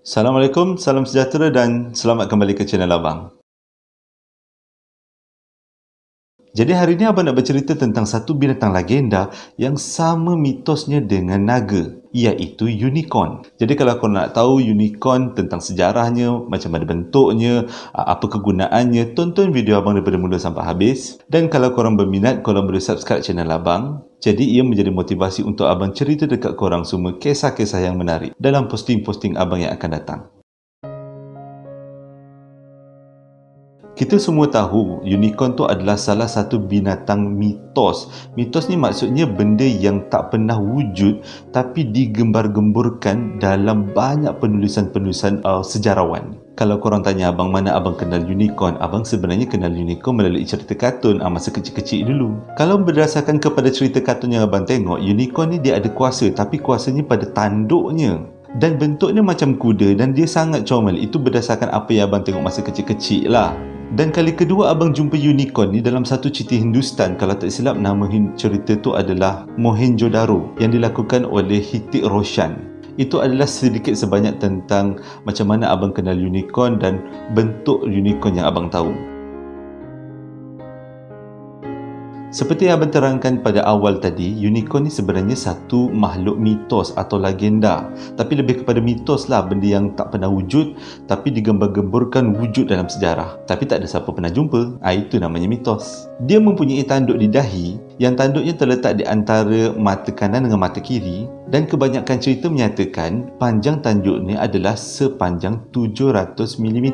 Assalamualaikum, salam sejahtera dan selamat kembali ke channel Abang. Jadi hari ini Abang nak bercerita tentang satu binatang legenda yang sama mitosnya dengan naga, iaitu unicorn. Jadi kalau korang nak tahu unicorn, tentang sejarahnya, macam mana bentuknya, apa kegunaannya, tonton video Abang daripada mula sampai habis. Dan kalau korang berminat, korang boleh subscribe channel Abang. Jadi ia menjadi motivasi untuk Abang cerita dekat korang semua kisah-kisah yang menarik dalam posting-posting Abang yang akan datang. Kita semua tahu unicorn tu adalah salah satu binatang mitos. Mitos ni maksudnya benda yang tak pernah wujud tapi digembar-gemburkan dalam banyak penulisan-penulisan sejarawan. Kalau korang tanya abang mana abang kenal unicorn, abang sebenarnya kenal unicorn melalui cerita kartun masa kecil-kecil dulu. Kalau berdasarkan kepada cerita kartun yang abang tengok, unicorn ni dia ada kuasa tapi kuasanya pada tanduknya. Dan bentuknya macam kuda dan dia sangat comel. Itu berdasarkan apa yang abang tengok masa kecil-kecil lah. Dan kali kedua abang jumpa unicorn ni dalam satu cerita Hindustan. Kalau tak silap nama cerita tu adalah Mohenjo-daro yang dilakukan oleh Hrithik Roshan. Itu adalah sedikit sebanyak tentang macam mana abang kenal unicorn dan bentuk unicorn yang abang tahu. Seperti yang abang terangkan pada awal tadi, unicorn ni sebenarnya satu makhluk mitos atau legenda. Tapi lebih kepada mitos lah, benda yang tak pernah wujud tapi digembar-gemburkan wujud dalam sejarah. Tapi tak ada siapa pernah jumpa. Itu namanya mitos. Dia mempunyai tanduk di dahi yang tanduknya terletak di antara mata kanan dengan mata kiri, dan kebanyakan cerita menyatakan panjang tanduknya adalah sepanjang 700 mm.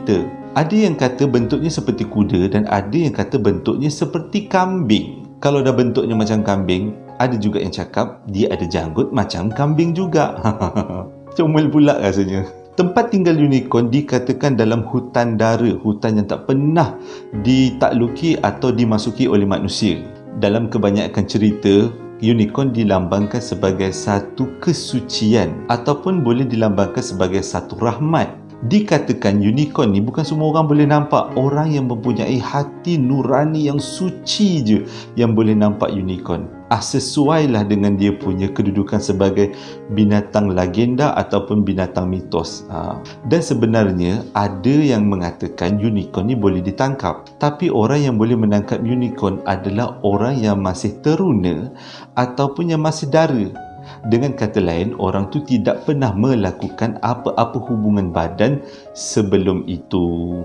Ada yang kata bentuknya seperti kuda dan ada yang kata bentuknya seperti kambing. Kalau dah bentuknya macam kambing, ada juga yang cakap dia ada janggut macam kambing juga. Comel pula rasanya. Tempat tinggal unicorn dikatakan dalam hutan dara, hutan yang tak pernah ditakluki atau dimasuki oleh manusia. Dalam kebanyakan cerita, unicorn dilambangkan sebagai satu kesucian ataupun boleh dilambangkan sebagai satu rahmat. Dikatakan unicorn ni bukan semua orang boleh nampak. Orang yang mempunyai hati nurani yang suci je yang boleh nampak unicorn. Sesuailah dengan dia punya kedudukan sebagai binatang legenda ataupun binatang mitos. Dan sebenarnya ada yang mengatakan unicorn ni boleh ditangkap. Tapi orang yang boleh menangkap unicorn adalah orang yang masih teruna ataupun yang masih dara. Dengan kata lain, orang tu tidak pernah melakukan apa-apa hubungan badan sebelum itu.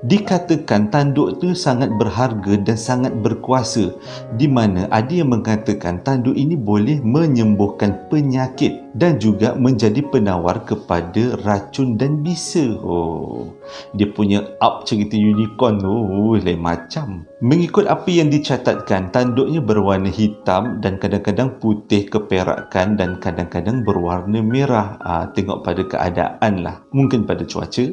Dikatakan tanduk tu sangat berharga dan sangat berkuasa, di mana ada yang mengatakan tanduk ini boleh menyembuhkan penyakit dan juga menjadi penawar kepada racun dan bisa. Dia punya up cerita unicorn tu lain macam. Mengikut apa yang dicatatkan, tanduknya berwarna hitam dan kadang-kadang putih keperakan dan kadang-kadang berwarna merah. Tengok pada keadaan lah. Mungkin pada cuaca.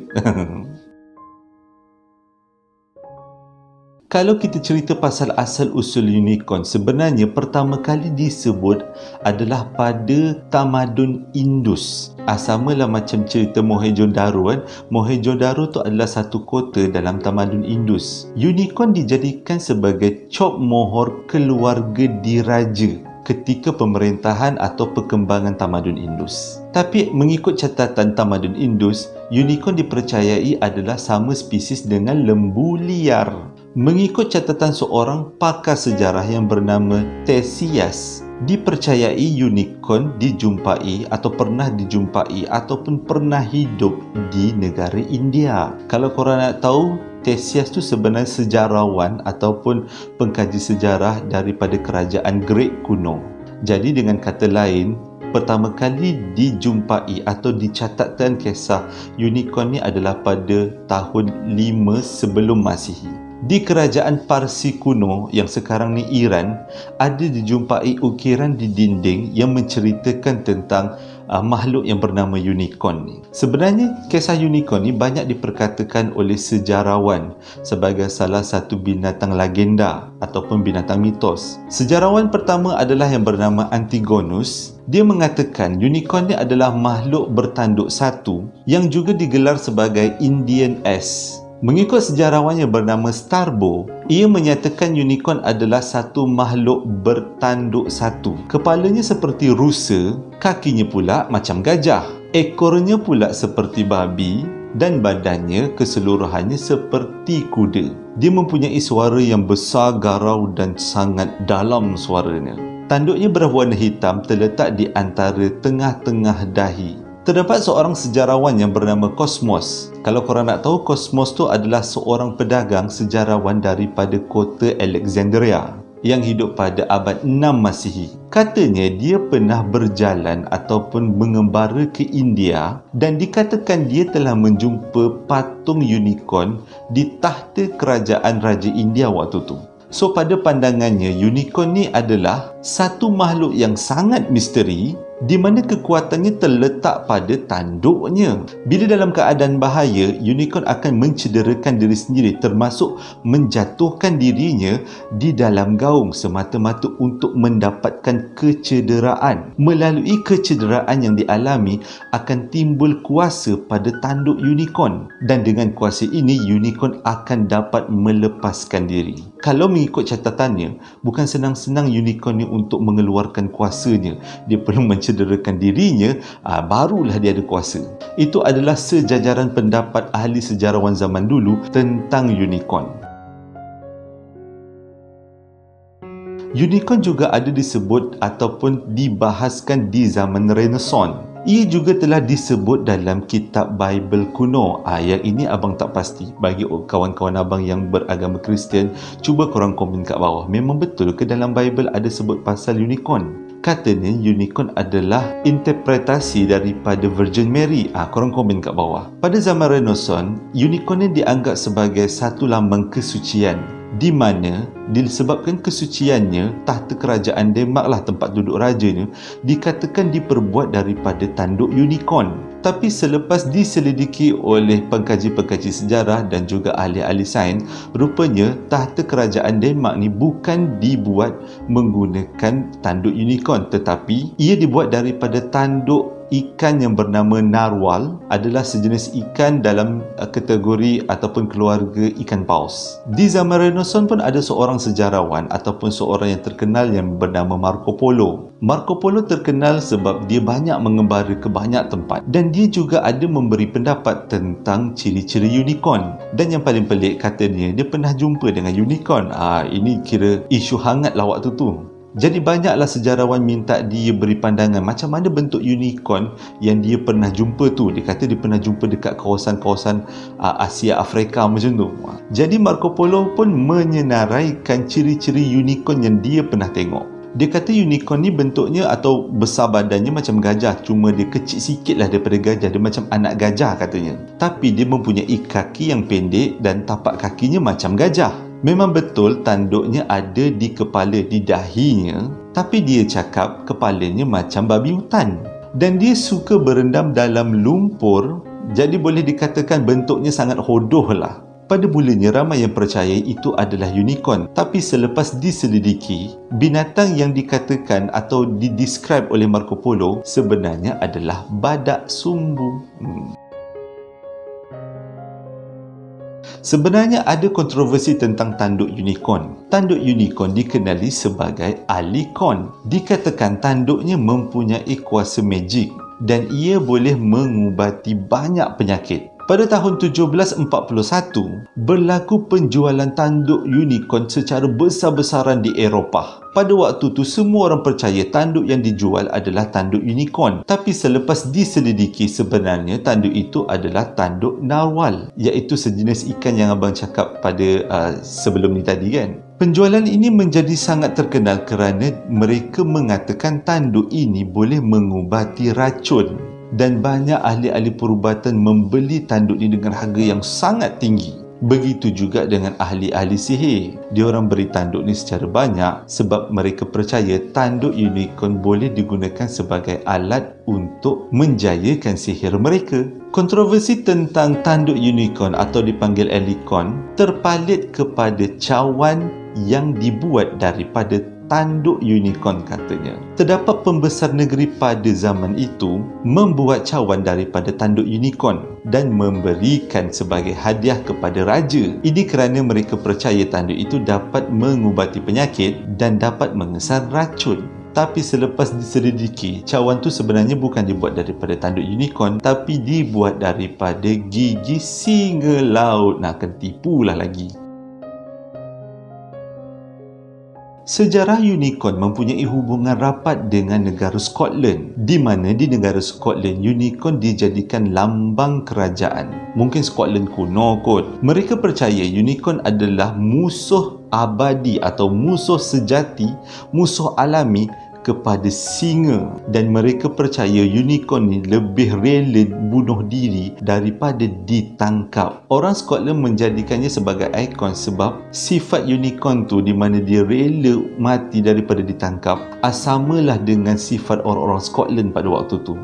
Kalau kita cerita pasal asal usul unicorn, sebenarnya pertama kali disebut adalah pada tamadun Indus. Samalah macam cerita Mohenjo-daro kan. Mohenjo-daro tu adalah satu kota dalam tamadun Indus. Unicorn dijadikan sebagai cop mohor keluarga diraja ketika pemerintahan atau perkembangan tamadun Indus. Tapi mengikut catatan tamadun Indus, unicorn dipercayai adalah sama spesies dengan lembu liar. Mengikut catatan seorang pakar sejarah yang bernama Theseus, dipercayai unicorn dijumpai atau pernah dijumpai ataupun pernah hidup di negara India. Kalau korang nak tahu, Theseus tu sebenarnya sejarawan ataupun pengkaji sejarah daripada kerajaan Greek kuno. Jadi dengan kata lain, pertama kali dijumpai atau dicatatkan kisah unicorn ni adalah pada tahun 5 sebelum Masihi. Di kerajaan Parsi kuno yang sekarang ni Iran, ada dijumpai ukiran di dinding yang menceritakan tentang makhluk yang bernama unicorn ni. Sebenarnya kisah unicorn ni banyak diperkatakan oleh sejarawan sebagai salah satu binatang legenda ataupun binatang mitos. Sejarawan pertama adalah yang bernama Antigonus. Dia mengatakan unicorn ni adalah makhluk bertanduk satu yang juga digelar sebagai Indian Ass. Mengikut sejarawan yang bernama Strabo, ia menyatakan unicorn adalah satu makhluk bertanduk satu. Kepalanya seperti rusa, kakinya pula macam gajah. Ekornya pula seperti babi dan badannya keseluruhannya seperti kuda. Dia mempunyai suara yang besar, garau dan sangat dalam suaranya. Tanduknya berwarna hitam terletak di antara tengah-tengah dahi. Terdapat seorang sejarawan yang bernama Cosmos. Kalau korang nak tahu, Cosmos tu adalah seorang pedagang sejarawan daripada kota Alexandria yang hidup pada abad 6 Masihi. Katanya dia pernah berjalan ataupun mengembara ke India dan dikatakan dia telah menjumpa patung unicorn di tahta kerajaan Raja India waktu tu. So pada pandangannya, unicorn ni adalah satu makhluk yang sangat misteri di mana kekuatannya terletak pada tanduknya. Bila dalam keadaan bahaya, unicorn akan mencederakan diri sendiri, termasuk menjatuhkan dirinya di dalam gaung semata-mata untuk mendapatkan kecederaan. Melalui kecederaan yang dialami akan timbul kuasa pada tanduk unicorn, dan dengan kuasa ini unicorn akan dapat melepaskan diri. Kalau mengikut catatannya, bukan senang-senang unicorn ni untuk mengeluarkan kuasanya. Dia perlu mencederakan dirinya, barulah dia ada kuasa. Itu adalah sejajaran pendapat ahli sejarawan zaman dulu tentang unicorn. Unicorn juga ada disebut ataupun dibahaskan di zaman Renaissance. Ia juga telah disebut dalam kitab Bible kuno. Yang ini abang tak pasti. Bagi kawan-kawan abang yang beragama Kristian, cuba korang komen kat bawah. Memang betul ke dalam Bible ada sebut pasal unicorn? Katanya unicorn adalah interpretasi daripada Virgin Mary. Korang komen kat bawah. Pada zaman Renaissance, unicorn ni dianggap sebagai satu lambang kesucian, di mana disebabkan kesuciannya, tahta kerajaan Denmark lah tempat duduk rajanya, dikatakan diperbuat daripada tanduk unicorn. Tapi selepas diselidiki oleh pengkaji-pengkaji sejarah dan juga ahli-ahli sains, rupanya tahta kerajaan Denmark ni bukan dibuat menggunakan tanduk unicorn, tetapi ia dibuat daripada tanduk ikan yang bernama narwhal, adalah sejenis ikan dalam kategori ataupun keluarga ikan paus. Di zaman Renaissance pun ada seorang sejarawan ataupun seorang yang terkenal yang bernama Marco Polo. Marco Polo terkenal sebab dia banyak mengembara ke banyak tempat dan dia juga ada memberi pendapat tentang ciri-ciri unicorn. Dan yang paling pelik, katanya dia pernah jumpa dengan unicorn. Ini kira isu hangat lah waktu tu. Jadi banyaklah sejarawan minta dia beri pandangan macam mana bentuk unicorn yang dia pernah jumpa tu. Dia kata dia pernah jumpa dekat kawasan-kawasan Asia Afrika macam tu. Jadi Marco Polo pun menyenaraikan ciri-ciri unicorn yang dia pernah tengok. Dia kata unicorn ni bentuknya atau besar badannya macam gajah, cuma dia kecil sikit lah daripada gajah. Dia macam anak gajah katanya. Tapi dia mempunyai kaki yang pendek dan tapak kakinya macam gajah. Memang betul tanduknya ada di kepala, di dahinya, tapi dia cakap kepalanya macam babi hutan. Dan dia suka berendam dalam lumpur, jadi boleh dikatakan bentuknya sangat hodoh lah. Pada mulanya ramai yang percaya itu adalah unicorn, tapi selepas diselidiki, binatang yang dikatakan atau didescribe oleh Marco Polo sebenarnya adalah badak sumbu. Sebenarnya ada kontroversi tentang tanduk unicorn. Tanduk unicorn dikenali sebagai alikon. Dikatakan tanduknya mempunyai kuasa magic dan ia boleh mengubati banyak penyakit. Pada tahun 1741, berlaku penjualan tanduk unicorn secara besar-besaran di Eropah. Pada waktu tu semua orang percaya tanduk yang dijual adalah tanduk unicorn. Tapi selepas diselidiki, sebenarnya tanduk itu adalah tanduk narwhal, iaitu sejenis ikan yang abang cakap pada sebelum ni tadi kan. Penjualan ini menjadi sangat terkenal kerana mereka mengatakan tanduk ini boleh mengubati racun. Dan banyak ahli-ahli perubatan membeli tanduk ini dengan harga yang sangat tinggi. Begitu juga dengan ahli-ahli sihir. Diorang beri tanduk ni secara banyak sebab mereka percaya tanduk unicorn boleh digunakan sebagai alat untuk menjayakan sihir mereka. Kontroversi tentang tanduk unicorn atau dipanggil alikon terpalit kepada cawan yang dibuat daripada tanduk unicorn katanya. Terdapat pembesar negeri pada zaman itu membuat cawan daripada tanduk unicorn dan memberikan sebagai hadiah kepada raja. Ini kerana mereka percaya tanduk itu dapat mengubati penyakit dan dapat mengesan racun. Tapi selepas diselidiki, cawan tu sebenarnya bukan dibuat daripada tanduk unicorn, tapi dibuat daripada gigi singa laut. Nah, kena tipulah lagi. Sejarah unicorn mempunyai hubungan rapat dengan negara Scotland, di mana di negara Scotland unicorn dijadikan lambang kerajaan. Mungkin Scotland kuno kot. Mereka percaya unicorn adalah musuh abadi atau musuh sejati, musuh alami kepada singa, dan mereka percaya unicorn ni lebih rela bunuh diri daripada ditangkap. Orang Scotland menjadikannya sebagai ikon sebab sifat unicorn tu di mana dia rela mati daripada ditangkap samalah dengan sifat orang-orang Scotland pada waktu tu.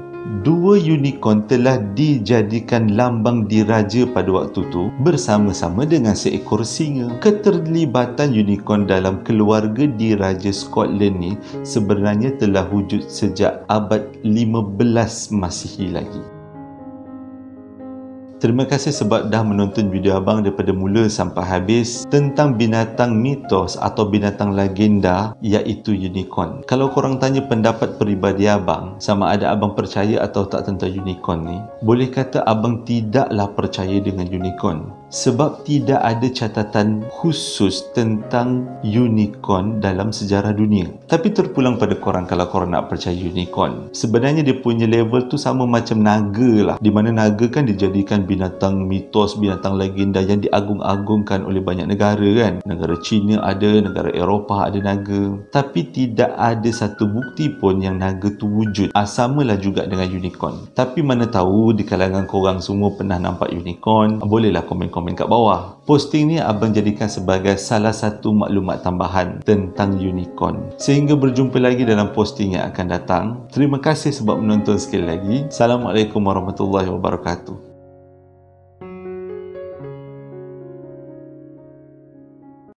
Dua unicorn telah dijadikan lambang diraja pada waktu tu bersama-sama dengan seekor singa. Keterlibatan unicorn dalam keluarga diraja Scotland ni sebenarnya telah wujud sejak abad 15 Masihi lagi. Terima kasih sebab dah menonton video abang daripada mula sampai habis tentang binatang mitos atau binatang legenda iaitu unicorn. Kalau korang tanya pendapat peribadi abang sama ada abang percaya atau tak tentang unicorn ni, boleh kata abang tidaklah percaya dengan unicorn. Sebab tidak ada catatan khusus tentang unicorn dalam sejarah dunia. Tapi terpulang pada korang kalau korang nak percaya unicorn. Sebenarnya dia punya level tu sama macam naga lah. Di mana naga kan dijadikan binatang mitos, binatang legenda yang diagung-agungkan oleh banyak negara kan. Negara China ada, negara Eropah ada naga. Tapi tidak ada satu bukti pun yang naga tu wujud. Samalah juga dengan unicorn. Tapi mana tahu di kalangan korang semua pernah nampak unicorn. Bolehlah komen kat bawah. Posting ni abang jadikan sebagai salah satu maklumat tambahan tentang unicorn. Sehingga berjumpa lagi dalam posting yang akan datang. Terima kasih sebab menonton sekali lagi. Assalamualaikum warahmatullahi wabarakatuh.